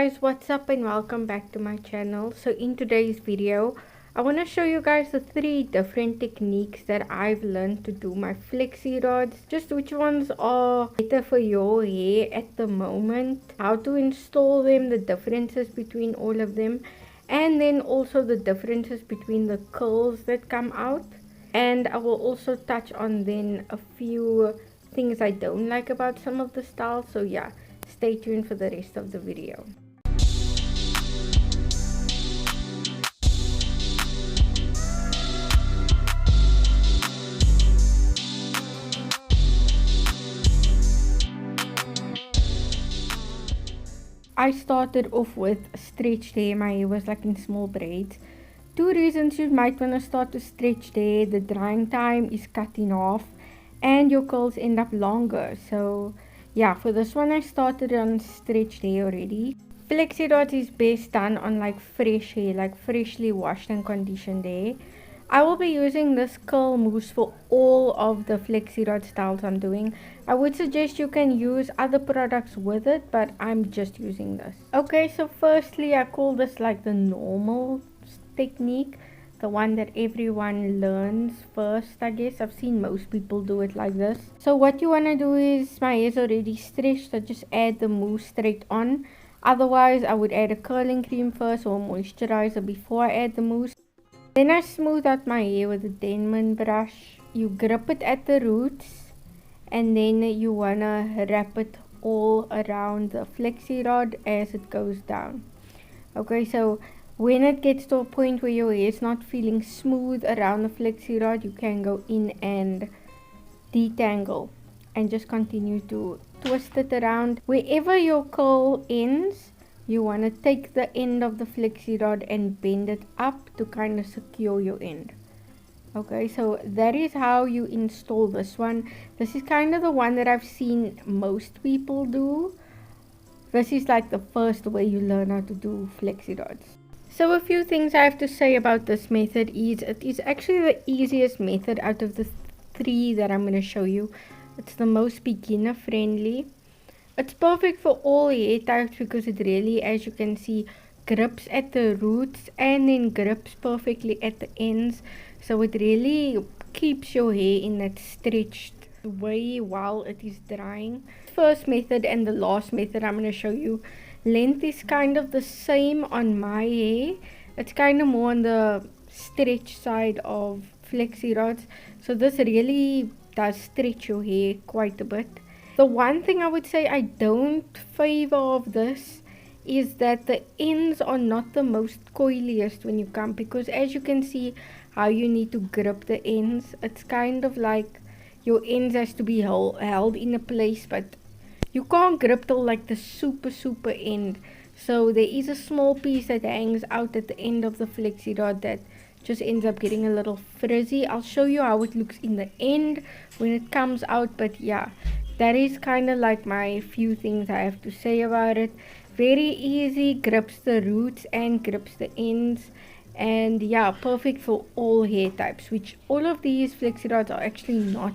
guys, what's up and welcome back to my channel. So in today's video I want to show you guys the 3 different techniques that I've learned to do my flexi rods, just which ones are better for your hair at the moment, how to install them, the differences between all of them, and then also the differences between the curls that come out. And I will also touch on then a few things I don't like about some of the styles. So yeah, stay tuned for the rest of the video. I started off with stretched hair. My hair was like in small braids. 2 reasons you might want to start to stretch hair: the drying time is cut in half and your curls end up longer. So yeah, for this one I started on stretched hair already. Flexi rods is best done on like fresh hair, like freshly washed and conditioned hair. I will be using this curl mousse for all of the flexi rod styles I'm doing. I would suggest you can use other products with it, but I'm just using this. Okay, so firstly I call this like the normal technique, the one that everyone learns first. I guess I've seen most people do it like this. So what you want to do is, my hair is already stretched, so just add the mousse straight on. Otherwise I would add a curling cream first or moisturizer before I add the mousse. Then I smooth out my hair with a Denman brush. You grip it at the roots and then you wanna wrap it all around the flexi rod as it goes down. Okay, so when it gets to a point where your hair is not feeling smooth around the flexi rod, you can go in and detangle and just continue to twist it around. Wherever your curl ends, you want to take the end of the flexi rod and bend it up to kind of secure your end. Okay, so that is how you install this one. This is kind of the one that I've seen most people do. This is like the first way you learn how to do flexi rods. So a few things I have to say about this method is it is actually the easiest method out of the 3 that I'm going to show you. It's the most beginner friendly. It's perfect for all hair types because it really, as you can see, grips at the roots and then grips perfectly at the ends. So it really keeps your hair in that stretched way while it is drying. First method and the last method I'm going to show you, length is kind of the same on my hair. It's kind of more on the stretch side of flexi rods. So this really does stretch your hair quite a bit. The one thing I would say I don't favor of this is that the ends are not the most coiliest when you come, because as you can see how you need to grip the ends, it's kind of like your ends has to be held in a place, but you can't grip till like the super end. So there is a small piece that hangs out at the end of the flexi rod that just ends up getting a little frizzy. I'll show you how it looks in the end when it comes out, but yeah, that is kind of like my few things I have to say about it. Very easy, grips the roots and grips the ends, and yeah, perfect for all hair types, which all of these flexi rods are actually not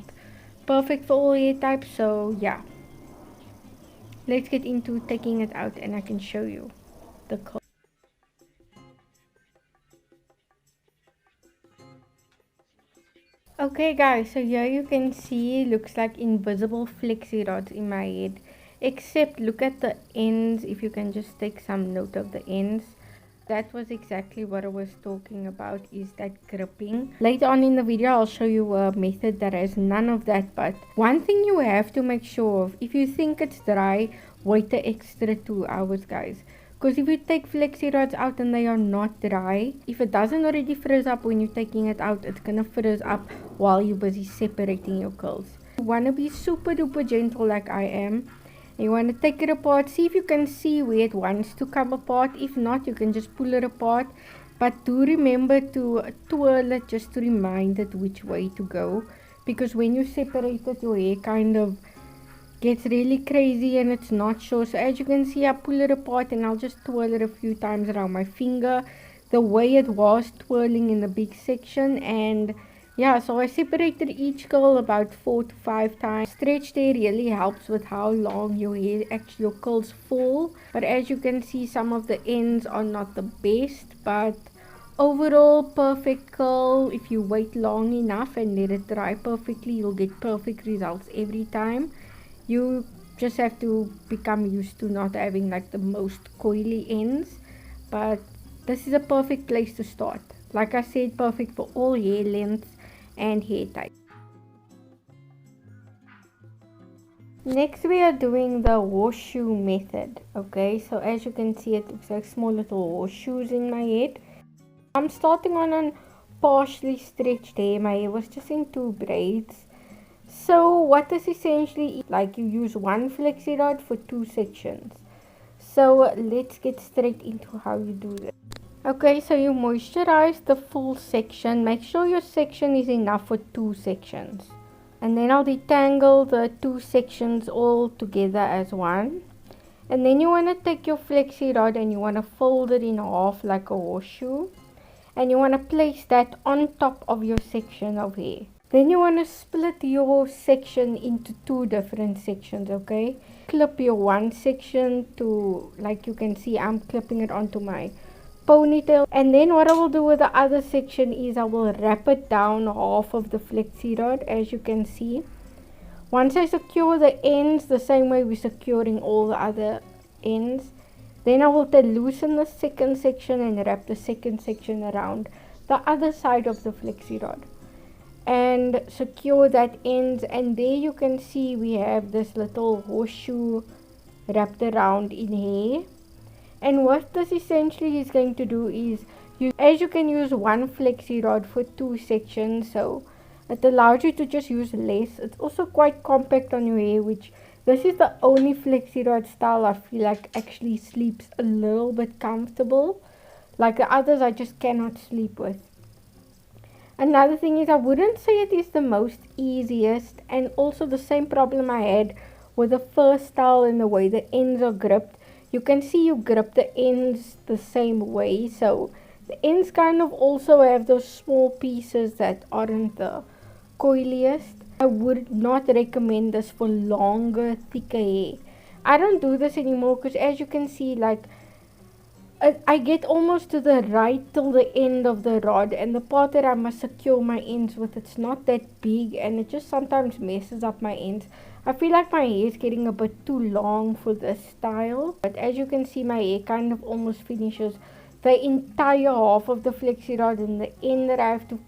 perfect for all hair types. So yeah, let's get into taking it out and I can show you the curl. Okay guys, so here you can see looks like invisible flexi rods in my head, except look at the ends. If you can just take some note of the ends, that was exactly what I was talking about, is that gripping. Later on in the video I'll show you a method that has none of that, but one thing you have to make sure of, if you think it's dry, wait the extra 2 hours guys. Because if you take flexi rods out and they are not dry, if it doesn't already frizz up when you're taking it out, it's gonna frizz up while you're busy separating your curls. You want to be super duper gentle like I am. You want to take it apart, see if you can see where it wants to come apart. If not, you can just pull it apart, but do remember to twirl it just to remind it which way to go, because when you separate it, your hair kind of gets really crazy and it's not sure. So as you can see, I pull it apart and I'll just twirl it a few times around my finger the way it was twirling in the big section. And Yeah, so I separated each curl about 4 to 5 times. Stretch day really helps with how long your hair, actually your curls fall. But as you can see, some of the ends are not the best. But overall, perfect curl. If you wait long enough and let it dry perfectly, you'll get perfect results every time. You just have to become used to not having like the most coily ends. But this is a perfect place to start. Like I said, perfect for all hair lengths and hair type. Next we are doing the horseshoe method. Okay, so as you can see, it looks like small little horseshoes in my head. I'm starting on a partially stretched hair. My hair was just in 2 braids. So what this essentially is, like you use one flexi rod for 2 sections. So let's get straight into how you do this. Okay, so you moisturize the full section. Make sure your section is enough for 2 sections. And then I'll detangle the 2 sections all together as one. And then you want to take your flexi rod and you want to fold it in half like a horseshoe. And you want to place that on top of your section of hair. Then you want to split your section into 2 different sections, okay? Clip your one section to, like you can see, I'm clipping it onto my ponytail. And then what I will do with the other section is I will wrap it down half of the flexi rod, as you can see. Once I secure the ends the same way we're securing all the other ends, then I will loosen the second section and wrap the second section around the other side of the flexi rod and secure that ends. And there you can see we have this little horseshoe wrapped around in hair. And what this essentially is going to do is, as you can use one flexi rod for 2 sections, so it allows you to just use less. It's also quite compact on your hair, which this is the only flexi rod style I feel like actually sleeps a little bit comfortable. Like the others I just cannot sleep with. Another thing is, I wouldn't say it is the most easiest, and also the same problem I had with the first style in the way the ends are gripped. You can see you grip the ends the same way, so the ends kind of also have those small pieces that aren't the coiliest. I would not recommend this for longer, thicker hair. I don't do this anymore because as you can see, like I get almost to the right till the end of the rod, and the part that I must secure my ends with, it's not that big and it just sometimes messes up my ends. I feel like my hair is getting a bit too long for this style, but as you can see, my hair kind of almost finishes the entire half of the flexi rod, and the end that I have to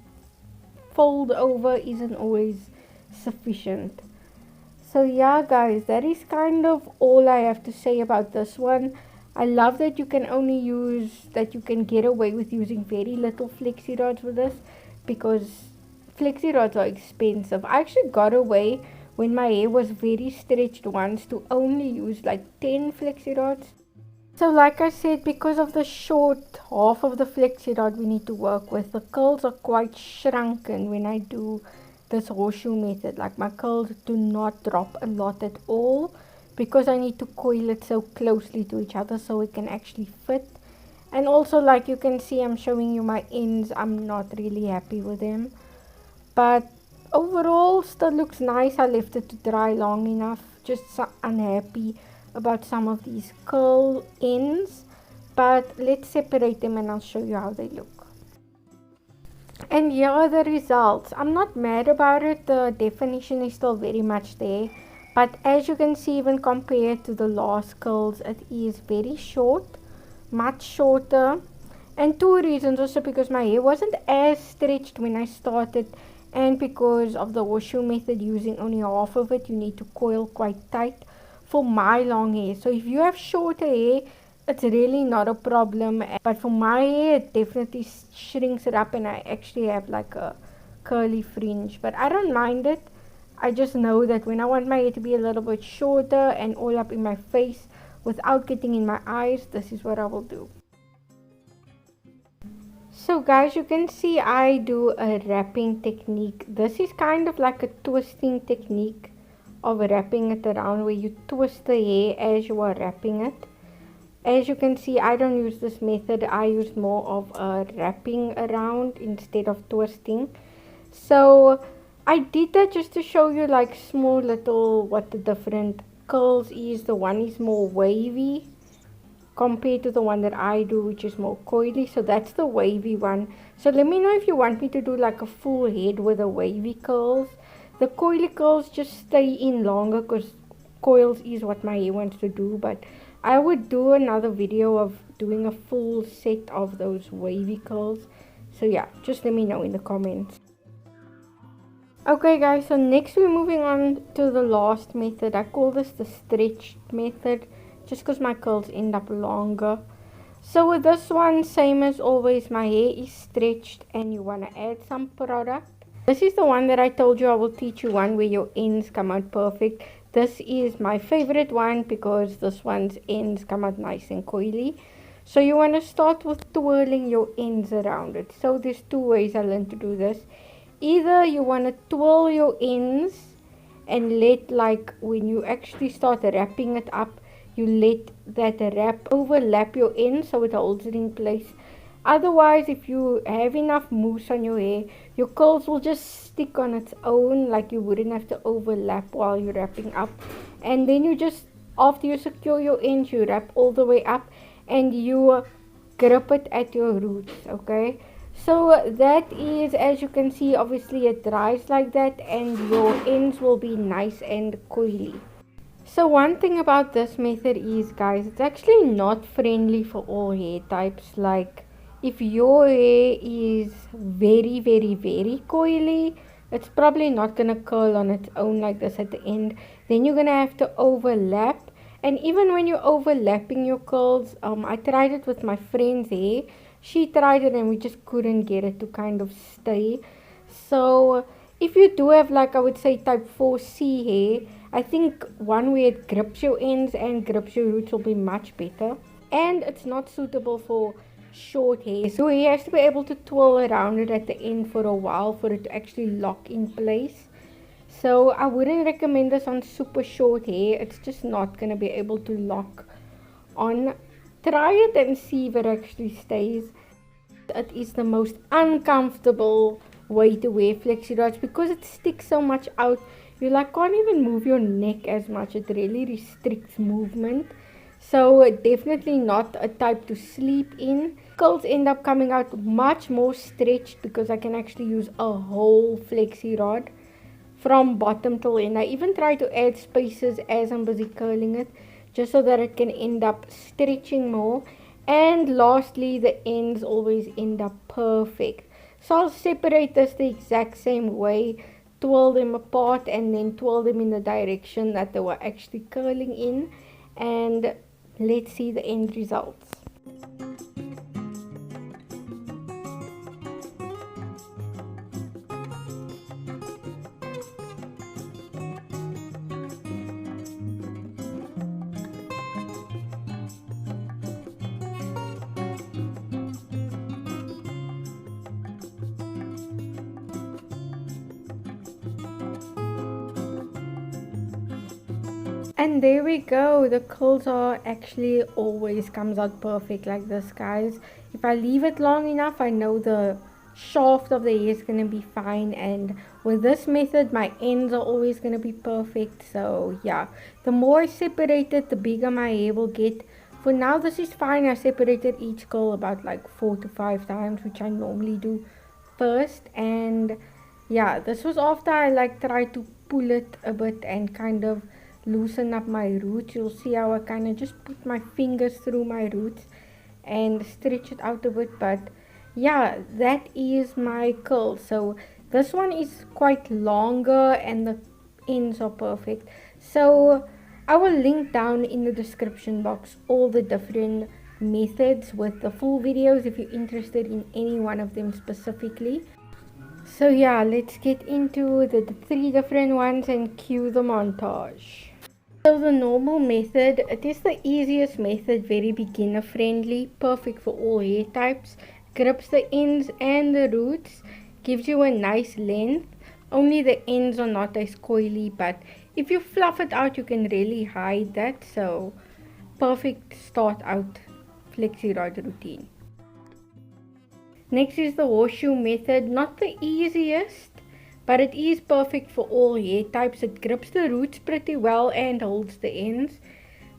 fold over isn't always sufficient. So yeah guys, that is kind of all I have to say about this one. I love that you can get away with using very little flexi rods with this, because flexi rods are expensive. I actually got away when my hair was very stretched once to only use like 10 flexi rods. So like I said, because of the short half of the flexi rod we need to work with, the curls are quite shrunken when I do this horseshoe method. Like my curls do not drop a lot at all, because I need to coil it so closely to each other so it can actually fit. And also, like you can see, I'm showing you my ends. I'm not really happy with them, but overall still looks nice. I left it to dry long enough. Just so unhappy about some of these curl ends, but let's separate them and I'll show you how they look. And here are the results. I'm not mad about it. The definition is still very much there. But as you can see, even compared to the last curls, it is very short, much shorter. And 2 reasons: also because my hair wasn't as stretched when I started, and because of the horseshoe method, using only half of it, you need to coil quite tight for my long hair. So if you have shorter hair, it's really not a problem. But for my hair, it definitely shrinks it up and I actually have like a curly fringe. But I don't mind it. I just know that when I want my hair to be a little bit shorter and all up in my face without getting in my eyes, this is what I will do. So guys, you can see I do a wrapping technique. This is kind of like a twisting technique of wrapping it around, where you twist the hair as you are wrapping it. As you can see, I don't use this method. I use more of a wrapping around instead of twisting. So I did that just to show you like small little what the different curls is. The one is more wavy compared to the one that I do, which is more coily. So that's the wavy one. So let me know if you want me to do like a full head with the wavy curls. The coily curls just stay in longer because coils is what my hair wants to do, but I would do another video of doing a full set of those wavy curls. So yeah, just let me know in the comments. Okay guys, so next we're moving on to the last method. I call this the stretch method just because my curls end up longer. So with this one, same as always, my hair is stretched and you want to add some product. This is the one that I told you I will teach you one where your ends come out perfect. This is my favorite one because this one's ends come out nice and coily. So you want to start with twirling your ends around it. So there's two ways I learned to do this. Either you want to twirl your ends and let, like when you actually start wrapping it up, you let that wrap overlap your ends so it holds it in place. Otherwise, if you have enough mousse on your hair, your curls will just stick on its own, like you wouldn't have to overlap while you're wrapping up. And then you just, after you secure your ends, you wrap all the way up and you grip it at your roots, okay? So that is, as you can see, obviously it dries like that and your ends will be nice and coily. So one thing about this method is, guys, it's actually not friendly for all hair types. Like if your hair is very coily, it's probably not gonna curl on its own like this at the end. Then you're gonna have to overlap. And even when you're overlapping your curls, I tried it with my friend's hair. She tried it and we just couldn't get it to kind of stay. So if you do have, like I would say, type 4C hair, I think one where it grips your ends and grips your roots will be much better. And it's not suitable for short hair. So your hair has to be able to twirl around it at the end for a while for it to actually lock in place. So I wouldn't recommend this on super short hair. It's just not going to be able to lock on. Try it and see if it actually stays. It is the most uncomfortable way to wear flexi rods because it sticks so much out. You like can't even move your neck as much. It really restricts movement. So definitely not a type to sleep in. Curls end up coming out much more stretched because I can actually use a whole flexi rod from bottom till end. I even try to add spaces as I'm busy curling it, just so that it can end up stretching more. And lastly, the ends always end up perfect. So I'll separate this the exact same way, twirl them apart and then twirl them in the direction that they were actually curling in, and let's see the end results. And there we go, the curls are actually always comes out perfect like this, guys. If I leave it long enough, I know the shaft of the hair is going to be fine, and with this method my ends are always going to be perfect. So yeah, the more I separate it, the bigger my hair will get. For now this is fine. I separated each curl about like 4 to 5 times, which I normally do first. And yeah, this was after I like tried to pull it a bit and kind of loosen up my roots. You'll see how I kind of just put my fingers through my roots and stretch it out a bit. But yeah, that is my curl. So this one is quite longer and the ends are perfect. So I will link down in the description box all the different methods with the full videos if you're interested in any one of them specifically. So yeah, let's get into the 3 different ones and cue the montage. So the normal method, it is the easiest method, very beginner friendly, perfect for all hair types, grips the ends and the roots, gives you a nice length. Only the ends are not as coily, but if you fluff it out you can really hide that. So perfect start out flexi rod routine. Next is the horseshoe method, not the easiest, but it is perfect for all hair types. It grips the roots pretty well and holds the ends.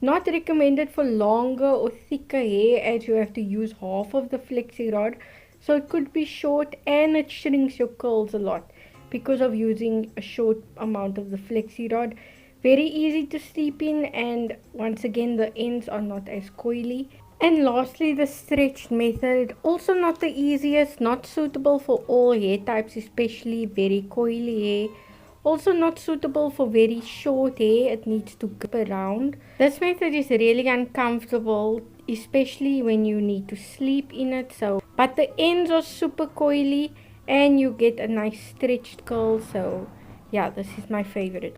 Not recommended for longer or thicker hair, as you have to use half of the flexi rod, so it could be short and it shrinks your curls a lot because of using a short amount of the flexi rod. Very easy to sleep in, and once again the ends are not as coily. And lastly, the stretched method, also not the easiest, not suitable for all hair types, especially very coily hair. Also not suitable for very short hair, it needs to grip around. This method is really uncomfortable, especially when you need to sleep in it. But the ends are super coily and you get a nice stretched curl. So yeah, this is my favorite.